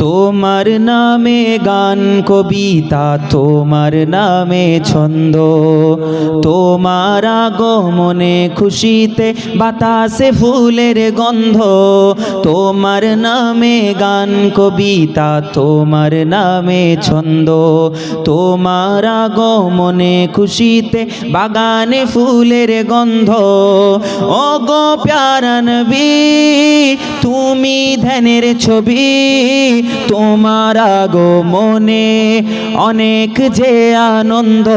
তোমার নামে গান কবিতা, তোমার নামে ছন্দ, তোমার আগমনে খুশিতে বাতাসে ফুলের গন্ধ। তোমার নামে গান কবিতা, তোমার নামে ছন্দ, তোমার আগমনে খুশিতে বাগানে ফুলের গন্ধ। ও গো প্যারা নবী, তুমি ধ্যানের ছবি, তোমার আগমনে অনেক যে আনন্দ।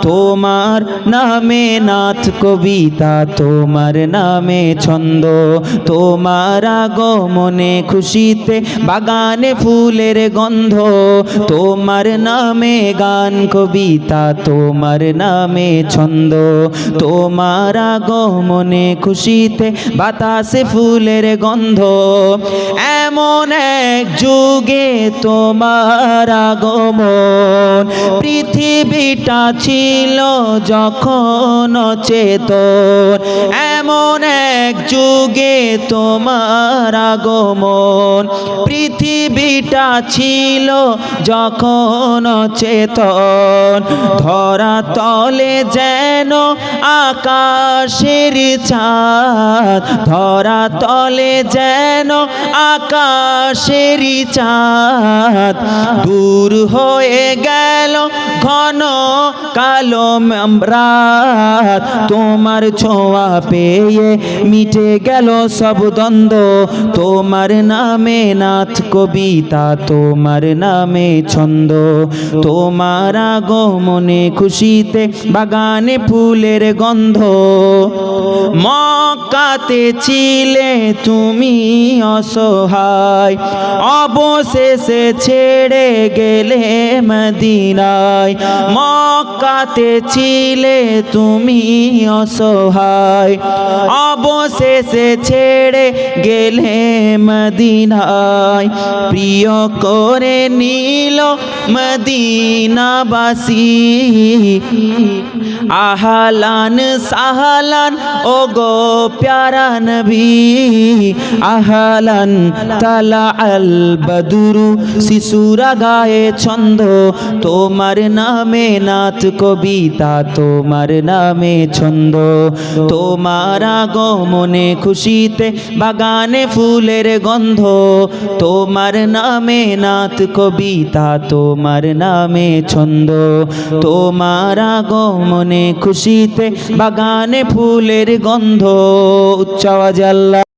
তোমার নামে নাথ কবিতা, তোমার নামে ছন্দ, তোমার আগমনে খুশিতে বাগানে ফুলের গন্ধ। তোমার নামে গান কবিতা, তোমার নামে ছন্দ, তোমার আগমনে খুশিতে বাতাসে ফুলের গন্ধ। এমন এক যুগে তোমার আগমন, পৃথিবীটা ছিল যখন অচেতন। এমন এক যুগে তোমার আগমন, পৃথিবীটা ছিল যখন অচেতন। ধরা তলে যেন আকাশের চাঁদ, ধরা তলে যেন আকাশের চাঁদ। দূর হয়ে গেল ঘন কালো রাত, তোমার ছোঁয়া পেয়ে মিটে গেল সব দ্বন্দ্ব। তোমার নামে নাথ কবিতা, তোমার নামে ছন্দ, তোমার আগমনে খুশিতে বাগানে ফুলের গন্ধ। মক্কাতে ছিলে তুমি অসহায়, অবশেষে ছেড়ে গেলে মদিনায়। মক্কাতে ছিলে তুমি অসহায়, অবশেষে ছেড়ে গেলে মদিনায়। প্রিয় করে নিল মদিনাবাসী, আহলান সাহলান ও গো প্যারা নবী। আহলান তালা আল বদরু, শিশুরা গায়ে ছন্দ, তোমার নামে নাথ কবিতা, তোমার নামে ছন্দ, তোমার আগমনে খুশিতে বাগানে ফুলের গন্ধ। তোমার নামে নাথ কবিতা, তোমার নামে ছন্দ, তোমার আগমনে খুশিতে বাগানে ফুলের গন্ধ। উচ্চ আওয়াজে আল্লাহ।